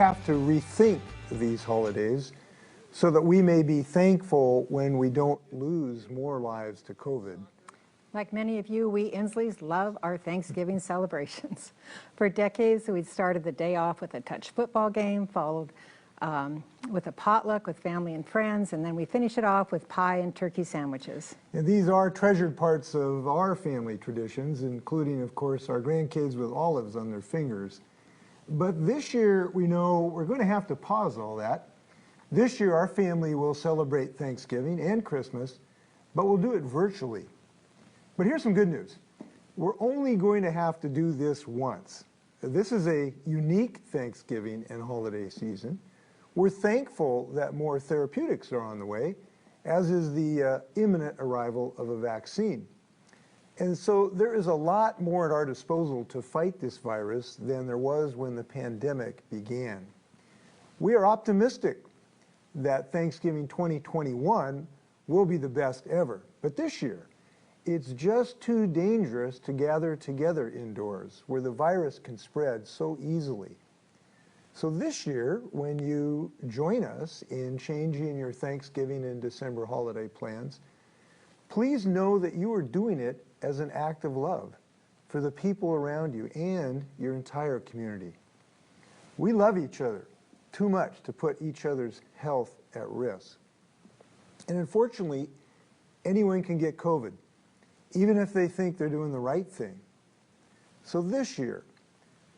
Have to rethink these holidays so that we may be thankful when we don't lose more lives to COVID. Like many of you, we Inslees love our Thanksgiving celebrations. For decades, we'd started the day off with a touch football game, followed with a potluck with family and friends, and then we finish it off with pie and turkey sandwiches. And these are treasured parts of our family traditions, including, of course, our grandkids with olives on their fingers. But this year, we know we're going to have to pause all that. This year, our family will celebrate Thanksgiving and Christmas, but we'll do it virtually. But here's some good news. We're only going to have to do this once. This is a unique Thanksgiving and holiday season. We're thankful that more therapeutics are on the way, as is the imminent arrival of a vaccine. And so there is a lot more at our disposal to fight this virus than there was when the pandemic began. We are optimistic that Thanksgiving 2021 will be the best ever. But this year, it's just too dangerous to gather together indoors where the virus can spread so easily. So this year, when you join us in changing your Thanksgiving and December holiday plans, please know that you are doing it as an act of love for the people around you and your entire community. We love each other too much to put each other's health at risk. And unfortunately, anyone can get COVID, even if they think they're doing the right thing. So this year,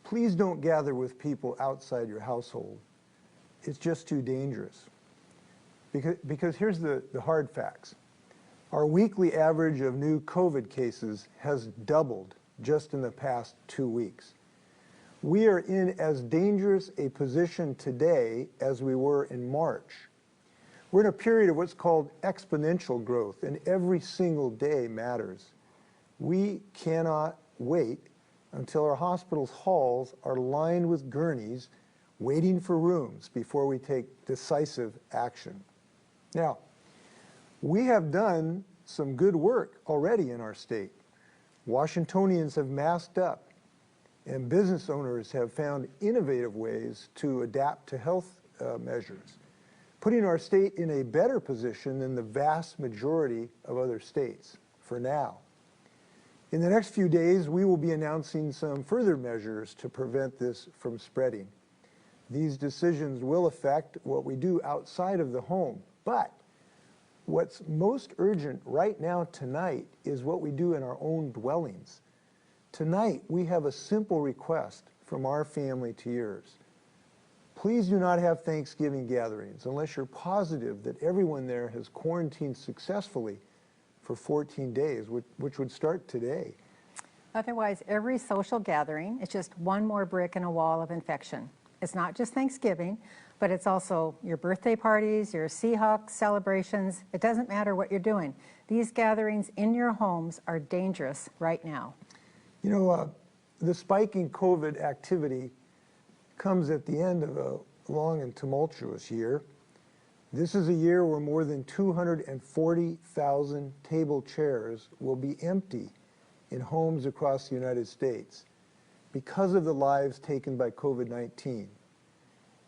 please don't gather with people outside your household. It's just too dangerous. Because here's the hard facts. Our weekly average of new COVID cases has doubled just in the past 2 weeks. We are in as dangerous a position today as we were in March. We're in a period of what's called exponential growth, and every single day matters. We cannot wait until our hospitals' halls are lined with gurneys waiting for rooms before we take decisive action. Now, we have done some good work already in our state. Washingtonians have masked up, and business owners have found innovative ways to adapt to health measures, putting our state in a better position than the vast majority of other states for now. In the next few days, we will be announcing some further measures to prevent this from spreading. These decisions will affect what we do outside of the home, but what's most urgent right now tonight is what we do in our own dwellings. Tonight, we have a simple request from our family to yours. Please do not have Thanksgiving gatherings unless you're positive that everyone there has quarantined successfully for 14 days, which would start today. Otherwise, every social gathering is just one more brick in a wall of infection. It's not just Thanksgiving, but it's also your birthday parties, your Seahawks celebrations. It doesn't matter what you're doing. These gatherings in your homes are dangerous right now. You know, the spike in COVID activity comes at the end of a long and tumultuous year. This is a year where more than 240,000 table chairs will be empty in homes across the United States because of the lives taken by COVID-19.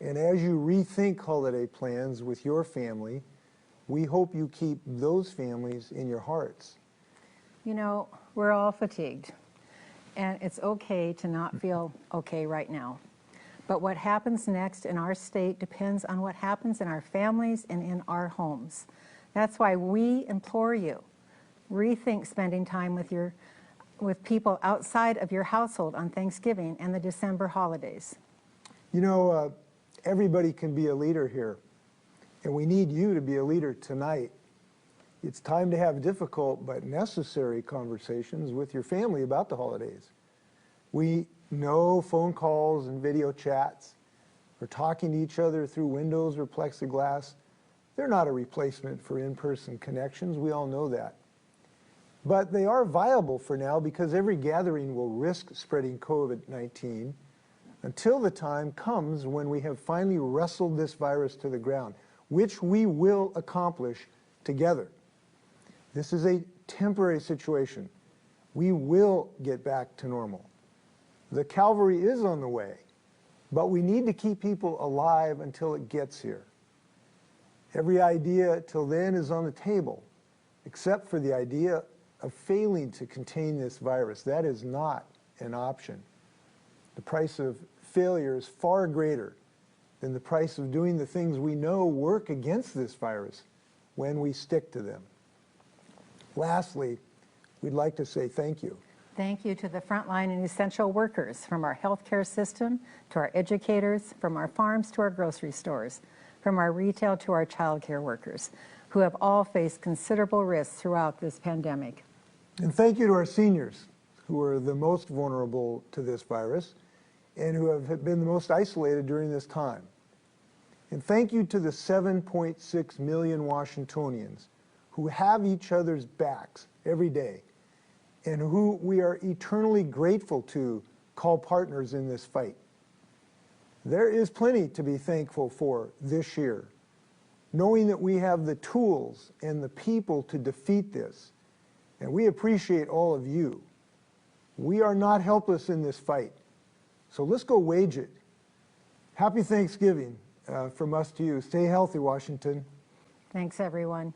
And as you rethink holiday plans with your family, we hope you keep those families in your hearts. You know, we're all fatigued, and it's okay to not feel okay right now. But what happens next in our state depends on what happens in our families and in our homes. That's why we implore you, rethink spending time with people outside of your household on Thanksgiving and the December holidays. You know, everybody can be a leader here, and we need you to be a leader tonight. It's time to have difficult but necessary conversations with your family about the holidays. We know phone calls and video chats or talking to each other through windows or plexiglass, they're not a replacement for in-person connections. We all know that. But they are viable for now because every gathering will risk spreading COVID-19 until the time comes when we have finally wrestled this virus to the ground, which we will accomplish together. This is a temporary situation. We will get back to normal. The cavalry is on the way, but we need to keep people alive until it gets here. Every idea till then is on the table, except for the idea of failing to contain this virus. That is not an option. The price of failure is far greater than the price of doing the things we know work against this virus when we stick to them. Lastly, we'd like to say thank you. Thank you to the frontline and essential workers, from our healthcare system to our educators, from our farms to our grocery stores, from our retail to our childcare workers, who have all faced considerable risks throughout this pandemic. And thank you to our seniors, who are the most vulnerable to this virus and who have been the most isolated during this time. And thank you to the 7.6 million Washingtonians who have each other's backs every day and who we are eternally grateful to call partners in this fight. There is plenty to be thankful for this year, knowing that we have the tools and the people to defeat this, and we appreciate all of you. We are not helpless in this fight, so let's go wage it. Happy Thanksgiving from us to you. Stay healthy, Washington. Thanks, everyone.